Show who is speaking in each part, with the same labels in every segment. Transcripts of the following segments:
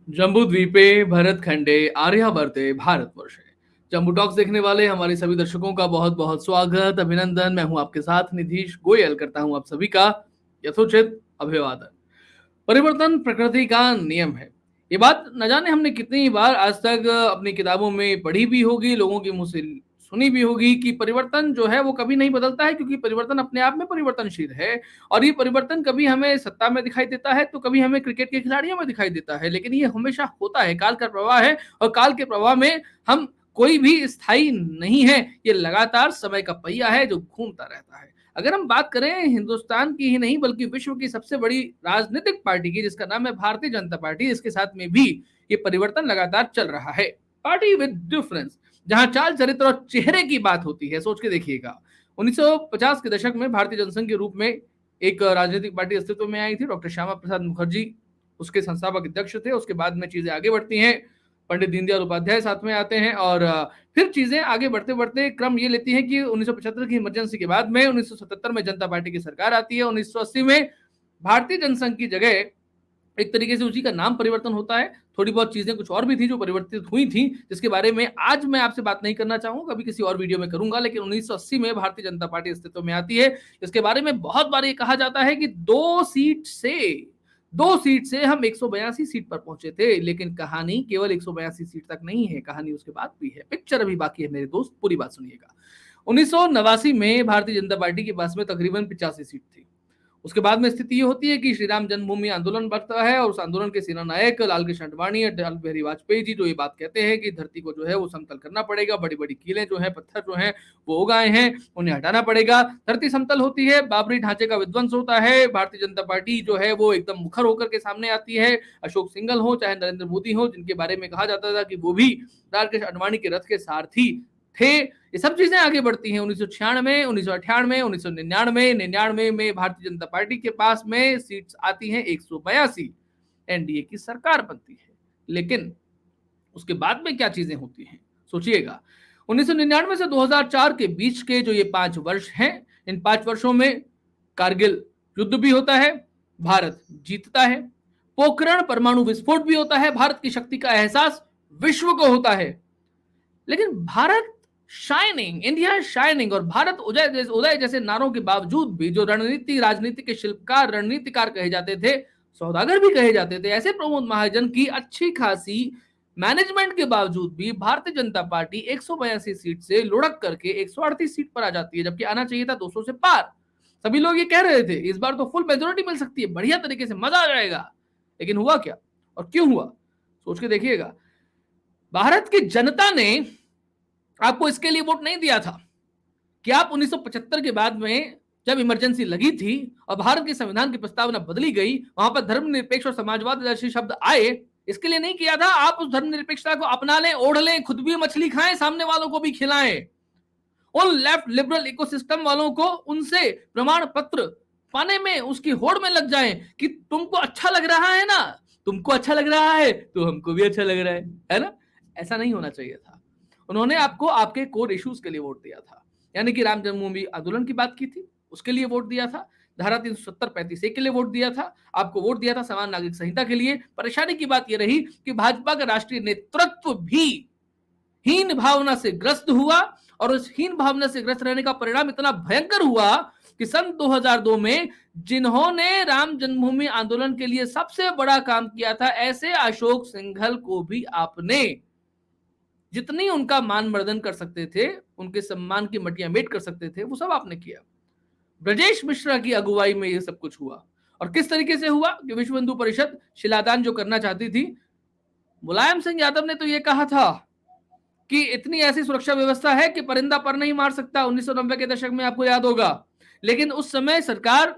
Speaker 1: जम्बूद्वीपे भरतखंडे आर्यावर्ते भारतवर्षे। जम्बू टॉक्स देखने वाले हमारे सभी दर्शकों का बहुत बहुत स्वागत, अभिनंदन। मैं हूं आपके साथ निधीश गोयल, करता हूं आप सभी का यथोचित अभिवादन। परिवर्तन प्रकृति का नियम है। ये बात न जाने हमने कितनी बार आज तक अपनी किताबों में पढ़ी भी होगी, लोगों के मुंह से सुनी भी होगी कि परिवर्तन जो है वो कभी नहीं बदलता है, क्योंकि परिवर्तन अपने आप में परिवर्तनशील है। और ये परिवर्तन कभी हमें सत्ता में दिखाई देता है तो कभी हमें क्रिकेट के खिलाड़ियों में दिखाई देता है, लेकिन ये हमेशा होता है, काल का प्रवाह है। और काल के प्रवाह में हम कोई भी स्थायी नहीं है, ये लगातार समय का पहिया है जो घूमता रहता है। अगर हम बात करें हिंदुस्तान की ही नहीं बल्कि विश्व की सबसे बड़ी राजनीतिक पार्टी की, जिसका नाम है भारतीय जनता पार्टी, इसके साथ में भी ये परिवर्तन लगातार चल रहा है। पार्टी विद डिफरेंस, जहां चाल चरित्र और चेहरे की बात होती है। सोच के देखिएगा, 1950 के दशक में भारतीय जनसंघ के रूप में एक राजनीतिक पार्टी अस्तित्व में आई थी। डॉक्टर श्यामा प्रसाद मुखर्जी उसके संस्थापक अध्यक्ष थे। उसके बाद में चीजें आगे बढ़ती हैं, पंडित दीनदयाल उपाध्याय साथ में आते हैं, और फिर चीजें आगे बढ़ते बढ़ते क्रम ये लेती है कि 1975 की इमरजेंसी के बाद में 1977 में जनता पार्टी की सरकार आती है। 1980 में भारतीय जनसंघ की जगह एक तरीके से उसी का नाम परिवर्तन होता है। थोड़ी बहुत चीजें कुछ और भी थी जो परिवर्तित हुई थी, जिसके बारे में आज मैं आपसे बात नहीं करना चाहूंगा, कभी किसी और वीडियो में करूंगा। लेकिन 1980 में भारतीय जनता पार्टी अस्तित्व में आती है। इसके बारे में बहुत बार ये कहा जाता है कि दो सीट से हम 182 सीट पर पहुंचे थे, लेकिन कहानी केवल 182 सीट तक नहीं है, कहानी उसके बाद भी है। पिक्चर अभी बाकी है मेरे दोस्त, पूरी बात सुनिएगा। 1989 में भारतीय जनता पार्टी के पास में तकरीबन 85 सीट थी। उसके बाद में स्थिति ये होती है कि श्री राम जन्मभूमि आंदोलन बढ़ता है, और उस आंदोलन के सेना नायक लाल कृष्ण आडवाणी, अटल बिहारी वाजपेयी जी जो ये बात कहते हैं कि धरती को जो है वो समतल करना पड़ेगा, बड़ी बड़ी कीलें जो है, पत्थर जो है वो उगाए हैं, उन्हें हटाना पड़ेगा। धरती समतल होती है, बाबरी ढांचे का विध्वंस होता है, भारतीय जनता पार्टी जो है वो एकदम मुखर होकर के सामने आती है। अशोक सिंघल हो चाहे नरेंद्र मोदी हो, जिनके बारे में कहा जाता था कि वो भी लाल कृष्ण आडवाणी के रथ के सारथी थे, ये सब चीजें आगे बढ़ती हैं। 1996, 1998, 1999, 99 में भारतीय जनता पार्टी के पास में सीट्स आती हैं 182, एनडीए की सरकार बनती है। लेकिन उसके बाद में क्या चीजें होती हैं, सोचिएगा। 1999 से 2004 के बीच के जो ये 5 वर्ष हैं, इन 5 वर्षों में कारगिल युद्ध भी होता है, भारत जीतता है। पोखरण परमाणु विस्फोट भी होता है, भारत की शक्ति का एहसास विश्व को होता है। लेकिन भारत शाइनिंग, इंडिया शाइनिंग, और भारत उदय जैसे नारों के बावजूद भी जो रणनीति राजनीति के शिल्पकार रणनीतिकार कहे जाते थे, सौदागर भी कहे जाते थे, ऐसे प्रमोद महाजन की अच्छी खासी मैनेजमेंट के बावजूद भी भारतीय जनता पार्टी 182 सीट से लुढ़क करके 138 सीट पर आ जाती है, जबकि आना चाहिए था 200 से पार। सभी लोग ये कह रहे थे इस बार तो फुल मेजोरिटी मिल सकती है, बढ़िया तरीके से मजा आ जाएगा। लेकिन हुआ क्या और क्यों हुआ, सोच के देखिएगा। भारत की जनता ने आपको इसके लिए वोट नहीं दिया था कि आप 1975 के बाद में जब इमरजेंसी लगी थी और भारत के संविधान की प्रस्तावना बदली गई, वहां पर धर्मनिरपेक्ष और समाजवाद जैसे शब्द आए, इसके लिए नहीं किया था आप उस धर्मनिरपेक्षता को अपना लें, ओढ़ लें, खुद भी मछली खाएं, सामने वालों को भी खिलाएं। उन लेफ्ट लिबरल इकोसिस्टम वालों को उनसे प्रमाण पत्र पाने में, उसकी होड़ में लग जाएं कि तुमको अच्छा लग रहा है ना, तुमको अच्छा लग रहा है तो हमको भी अच्छा लग रहा है ना। ऐसा नहीं होना चाहिए था। उन्होंने आपको आपके कोर इश्यूज के लिए वोट दिया था, यानी कि राम जन्मभूमि आंदोलन की बात की थी, उसके लिए वोट दिया था। धारा 370-35 के लिए वोट दिया था, आपको वोट दिया था समान नागरिक संहिता के लिए। परेशानी की बात यह रही कि भाजपा का राष्ट्रीय नेतृत्व भी हीन भावना से ग्रस्त हुआ, और उस हीन भावना से ग्रस्त रहने का परिणाम इतना भयंकर हुआ कि सन 2002 में जिन्होंने राम जन्मभूमि आंदोलन के लिए सबसे बड़ा काम किया था, ऐसे अशोक सिंघल को भी आपने जितनी उनका मान मर्दन कर सकते थे, उनके सम्मान की मटिया मेट कर सकते थे, वो सब आपने किया। ब्रजेश मिश्रा की अगुवाई में ये सब कुछ हुआ। और किस तरीके से हुआ कि विश्व हिंदू परिषद शिलादान जो करना चाहती थी, मुलायम सिंह यादव ने तो ये कहा था कि इतनी ऐसी सुरक्षा व्यवस्था है कि परिंदा पर नहीं मार सकता, 1990 के दशक में, आपको याद होगा। लेकिन उस समय सरकार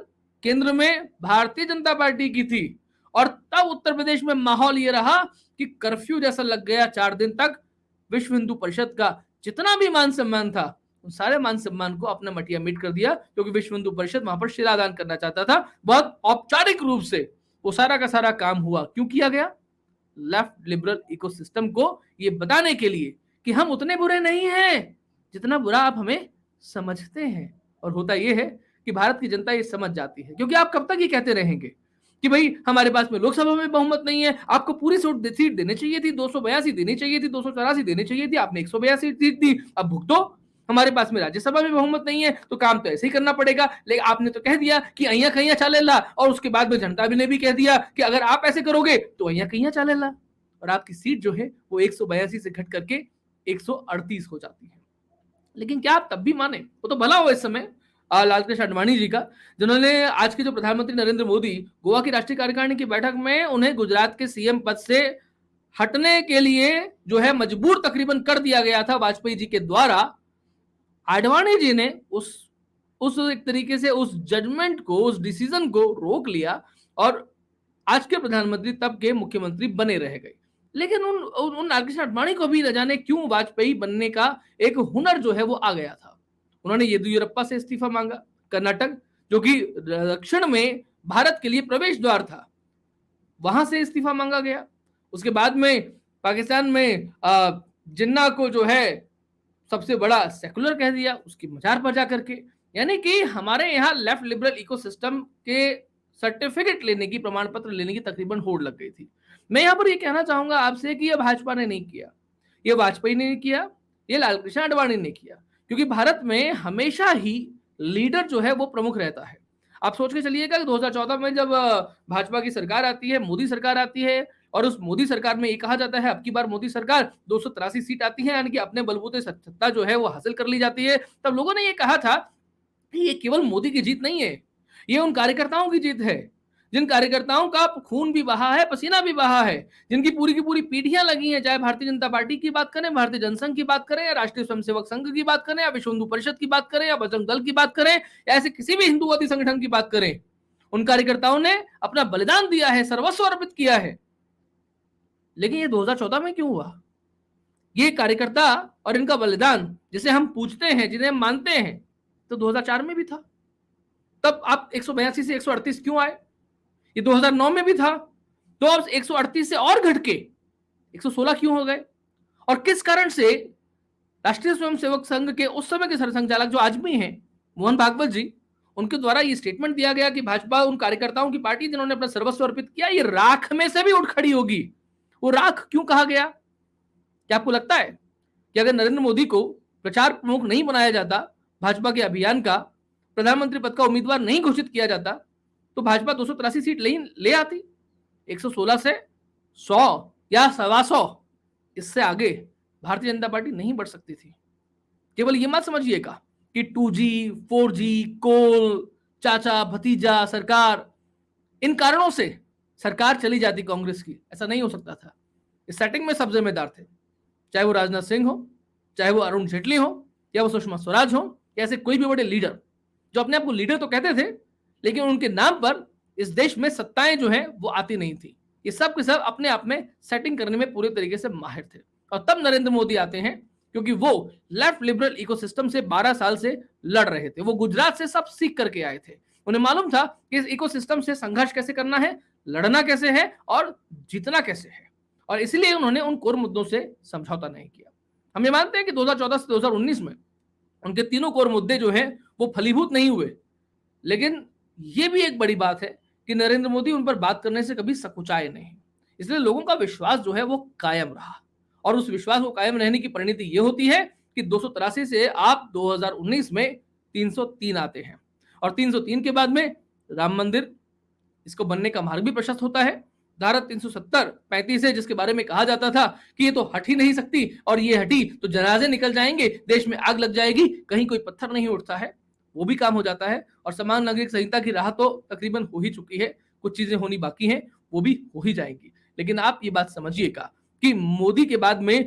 Speaker 1: केंद्र में भारतीय जनता पार्टी की थी, और तब उत्तर प्रदेश में माहौल ये रहा कि कर्फ्यू जैसा लग गया। 4 दिन तक विश्व हिंदू परिषद का जितना भी मान सम्मान था, उन सारे मान सम्मान को अपना मटिया मीट कर दिया, क्योंकि विश्व हिंदू परिषद वहां पर शिलादान करना चाहता था। बहुत औपचारिक रूप से वो सारा का सारा काम हुआ। क्यों किया गया? लेफ्ट लिबरल इकोसिस्टम को ये बताने के लिए कि हम उतने बुरे नहीं हैं जितना बुरा आप हमें समझते हैं। और होता यह है कि भारत की जनता ये समझ जाती है, क्योंकि आप कब तक ये कहते रहेंगे कि भाई हमारे पास में लोकसभा में बहुमत नहीं है, आपको पूरी सीट देनी चाहिए थी, 282 देनी चाहिए थी, 284 देनी चाहिए थी, आपने 182 सीट दी, अब भुगतो। हमारे पास में राज्यसभा में बहुमत नहीं है तो काम तो ऐसे ही करना पड़ेगा। लेकिन आपने तो कह दिया कि अहिया कहिया चालेला, और उसके बाद में जनता ने भी कह दिया कि अगर आप ऐसे करोगे तो अहिया कहिया चालेला, और आपकी सीट जो है वो 182 से घट करके 138 हो जाती है। लेकिन क्या आप तब भी माने? वो तो भला हो इस समय लालकृष्ण आडवाणी जी का, जिन्होंने आज के जो प्रधानमंत्री नरेंद्र मोदी गोवा की राष्ट्रीय कार्यकारिणी की बैठक में उन्हें गुजरात के सीएम पद से हटने के लिए जो है मजबूर तकरीबन कर दिया गया था वाजपेयी जी के द्वारा। आडवाणी जी ने उस एक तरीके से उस जजमेंट को, उस डिसीजन को रोक लिया और आज के प्रधानमंत्री तब के मुख्यमंत्री बने रह गए। लेकिन उन लालकृष्ण आडवाणी को भी न जाने क्यों वाजपेयी बनने का एक हुनर जो है वो आ गया था। उन्होंने येदियुरप्पा से इस्तीफा मांगा, कर्नाटक जो कि दक्षिण में भारत के लिए प्रवेश द्वार था, वहां से इस्तीफा मांगा गया। उसके बाद में पाकिस्तान में जिन्ना को जो है सबसे बड़ा सेकुलर कह दिया, उसकी मजार पर जाकर के। यानी कि हमारे यहाँ लेफ्ट लिबरल इकोसिस्टम के सर्टिफिकेट लेने की, प्रमाण पत्र लेने की तकरीबन होड़ लग गई थी। मैं यहाँ पर ये कहना चाहूंगा आपसे कि ये भाजपा ने नहीं किया, ये वाजपेयी ने नहीं किया, ये लालकृष्ण आडवाणी ने किया, क्योंकि भारत में हमेशा ही लीडर जो है वो प्रमुख रहता है। आप सोच के चलिएगा कि 2014 में जब भाजपा की सरकार आती है, मोदी सरकार आती है, और उस मोदी सरकार में ये कहा जाता है अब की बार मोदी सरकार 283 सीट आती है, यानी कि अपने बलबूते सत्ता जो है वो हासिल कर ली जाती है। तब लोगों ने ये कहा था कि ये केवल मोदी की जीत नहीं है, ये उन कार्यकर्ताओं की जीत है, जिन कार्यकर्ताओं का खून भी बहा है, पसीना भी बहा है, जिनकी पूरी की पूरी पीढ़ियां लगी हैं, चाहे भारतीय जनता पार्टी की बात करें, भारतीय जनसंघ की बात करें, या राष्ट्रीय स्वयंसेवक संघ की बात करें, या विश्व हिंदू परिषद की बात करें, या बजरंग दल की बात करें, या ऐसे किसी भी हिंदूवादी संगठन की बात करें। उन कार्यकर्ताओं ने अपना बलिदान दिया है, सर्वस्व अर्पित किया है। लेकिन ये 2014 में क्यों हुआ? ये कार्यकर्ता और इनका बलिदान जिसे हम पूछते हैं, जिन्हें हम मानते हैं, तो 2004 में भी था। तब आप 182 से 138 क्यों आए? ये 2009 में भी था, तो अब 138 से और घट के 116 क्यों हो गए? और किस कारण से राष्ट्रीय स्वयंसेवक संघ के उस समय के सरसंघचालक जो आज भी हैं, मोहन भागवत जी, उनके द्वारा ये स्टेटमेंट दिया गया कि भाजपा उन कार्यकर्ताओं की पार्टी जिन्होंने अपना सर्वस्व अर्पित किया, ये राख में से भी उठ खड़ी होगी। वो राख क्यों कहा गया? क्या आपको लगता है कि अगर नरेंद्र मोदी को प्रचार प्रमुख नहीं बनाया जाता, भाजपा के अभियान का प्रधानमंत्री पद का उम्मीदवार नहीं घोषित किया जाता, तो भाजपा 283 सीट ले आती? 116 से 100 या 125, इससे आगे भारतीय जनता पार्टी नहीं बढ़ सकती थी। केवल ये मत समझिएगा कि 2G 4G कोल, चाचा भतीजा सरकार, इन कारणों से सरकार चली जाती कांग्रेस की, ऐसा नहीं हो सकता था। इस सेटिंग में सब जिम्मेदार थे, चाहे वो राजनाथ सिंह हो, चाहे वो अरुण जेटली हो, या वो सुषमा स्वराज हो, या ऐसे कोई भी बड़े लीडर जो अपने आप को लीडर तो कहते थे, लेकिन उनके नाम पर इस देश में सत्ताएं जो है वो आती नहीं थी। ये सब के सब अपने आप में सेटिंग करने में पूरे तरीके से माहिर थे। और तब नरेंद्र मोदी आते हैं, क्योंकि वो लेफ्ट लिबरल इकोसिस्टम से 12 साल से लड़ रहे थे। वो गुजरात से सब सीख करके आए थे। उन्हें मालूम था कि इस इकोसिस्टम से संघर्ष कैसे करना है, लड़ना कैसे है और जीतना कैसे है, और इसलिए उन्होंने उन कोर मुद्दों से समझौता नहीं किया। हम ये मानते हैं कि 2014 से 2019 में उनके तीनों कोर मुद्दे जो हैं वो फलीभूत नहीं हुए, लेकिन ये भी एक बड़ी बात है कि नरेंद्र मोदी उन पर बात करने से कभी सकुचाए नहीं, इसलिए लोगों का विश्वास जो है वो कायम रहा। और उस विश्वास को कायम रहने की परिणति ये होती है कि 283 से आप 2019 में 303 आते हैं, और 303 के बाद में राम मंदिर, इसको बनने का मार्ग भी प्रशस्त होता है। धारा 370 35 है, जिसके बारे में कहा जाता था कि ये तो हट ही नहीं सकती, और ये हटी तो जनाजे निकल जाएंगे, देश में आग लग जाएगी, कहीं कोई पत्थर नहीं उठता है, वो भी काम हो जाता है। और समान नागरिक संहिता की राह तो तकरीबन हो ही चुकी है, कुछ चीजें होनी बाकी हैं, वो भी हो ही जाएंगी। लेकिन आप ये बात समझिएगा कि मोदी के बाद में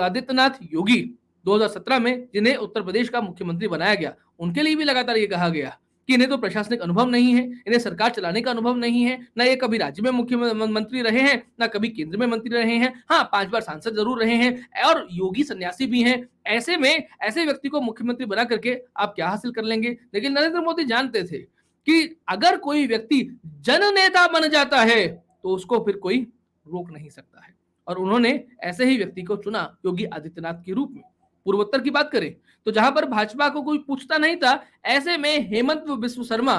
Speaker 1: आदित्यनाथ योगी 2017 में, जिन्हें उत्तर प्रदेश का मुख्यमंत्री बनाया गया, उनके लिए भी लगातार ये कहा गया कि इन्हें तो प्रशासनिक अनुभव नहीं है, इन्हें सरकार चलाने का अनुभव नहीं है, ना ये कभी राज्य में मुख्यमंत्री रहे हैं, ना कभी केंद्र में मंत्री रहे हैं, हाँ 5 बार सांसद जरूर रहे हैं, और योगी सन्यासी भी हैं। ऐसे में ऐसे व्यक्ति को मुख्यमंत्री बना करके आप क्या हासिल कर लेंगे? लेकिन नरेंद्र मोदी जानते थे कि अगर कोई व्यक्ति जननेता बन जाता है तो उसको फिर कोई रोक नहीं सकता है, और उन्होंने ऐसे ही व्यक्ति को चुना योगी आदित्यनाथ के रूप में। पूर्वोत्तर की बात करें तो जहां पर भाजपा को कोई पूछता नहीं था, ऐसे में हेमंत बिस्व शर्मा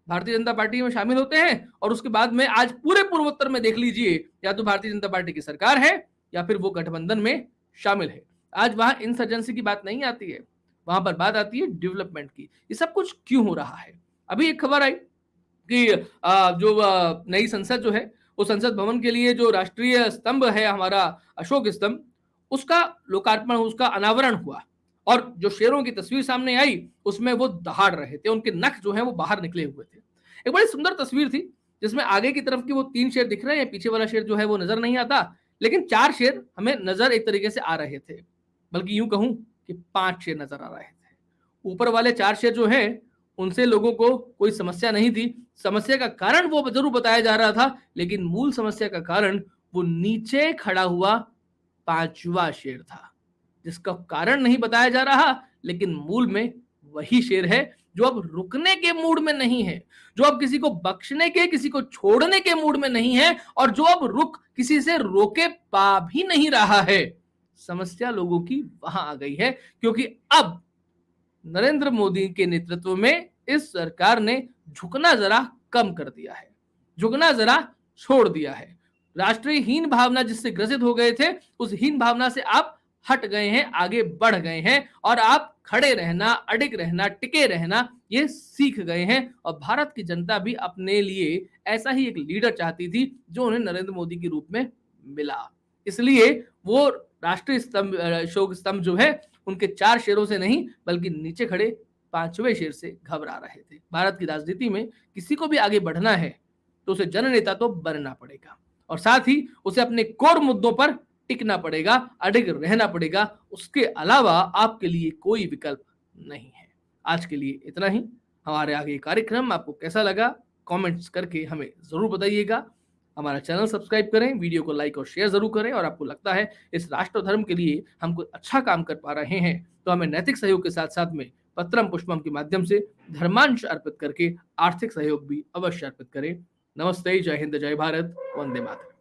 Speaker 1: भारतीय जनता पार्टी में शामिल होते हैं और उसके बाद में आज पूरे पूर्वोत्तर में देख लीजिए, या तो भारतीय जनता पार्टी की सरकार है या फिर वो गठबंधन में शामिल है। आज वहां इंसर्जेंसी की बात नहीं आती है, वहां पर बात आती है डेवलपमेंट की। ये सब कुछ क्यों हो रहा है? अभी एक खबर आई कि जो नई संसद जो है, वो संसद भवन के लिए जो राष्ट्रीय स्तंभ है हमारा, अशोक स्तंभ, उसका लोकार्पण, उसका अनावरण हुआ और जो शेरों की तस्वीर सामने आई उसमें वो दहाड़ रहे थे, उनके नख जो है वो बाहर निकले हुए थे। एक बड़ी सुंदर तस्वीर थी जिसमें आगे की तरफ की वो 3 शेर दिख रहे हैं, पीछे वाला शेर जो है वो नजर नहीं आता, लेकिन 4 शेर हमें नजर एक तरीके से आ रहे थे, बल्कि यूं कहूं कि 5 शेर नजर आ रहे थे। ऊपर वाले 4 शेर जो है उनसे लोगों को कोई समस्या नहीं थी, समस्या का कारण वो जरूर बताया जा रहा था, लेकिन मूल समस्या का कारण वो नीचे खड़ा हुआ 5वां शेर था, जिसका कारण नहीं बताया जा रहा, लेकिन मूल में वही शेर है जो अब रुकने के मूड में नहीं है, जो अब किसी को बख्शने के, किसी को छोड़ने के मूड में नहीं है, और जो अब रुक किसी से रोके पा भी नहीं रहा है। समस्या लोगों की वहां आ गई है, क्योंकि अब नरेंद्र मोदी के नेतृत्व में इस सरकार ने झुकना जरा कम कर दिया है, झुकना जरा छोड़ दिया है। राष्ट्रीय हीन भावना जिससे ग्रसित हो गए थे, उस हीन भावना से आप हट गए हैं, आगे बढ़ गए हैं, और आप खड़े रहना, अडिग रहना, टिके रहना ये सीख गए हैं। और भारत की जनता भी अपने लिए ऐसा ही एक लीडर चाहती थी जो उन्हें नरेंद्र मोदी के रूप में मिला। इसलिए वो राष्ट्रीय स्तंभ, अशोक स्तंभ जो है, उनके 4 शेरों से नहीं बल्कि नीचे खड़े 5वें शेर से घबरा रहे थे। भारत की राजनीति में किसी को भी आगे बढ़ना है तो उसे जननेता तो बनना पड़ेगा, और साथ ही उसे अपने कोर मुद्दों पर टिकना पड़ेगा, अडिग रहना पड़ेगा। उसके अलावा आपके लिए कोई विकल्प नहीं है। आज के लिए इतना ही। हमारे आगे कार्यक्रम आपको कैसा लगा कमेंट्स करके हमें जरूर बताइएगा। हमारा चैनल सब्सक्राइब करें, वीडियो को लाइक और शेयर जरूर करें, और आपको लगता है इस राष्ट्र धर्म के लिए हम कोई अच्छा काम कर पा रहे हैं तो हमें नैतिक सहयोग के साथ साथ में पत्रम पुष्पम के माध्यम से धर्मांश अर्पित करके आर्थिक सहयोग भी अवश्य अर्पित करें। नमस्ते, जय हिंद, जय भारत, वंदे मातरम।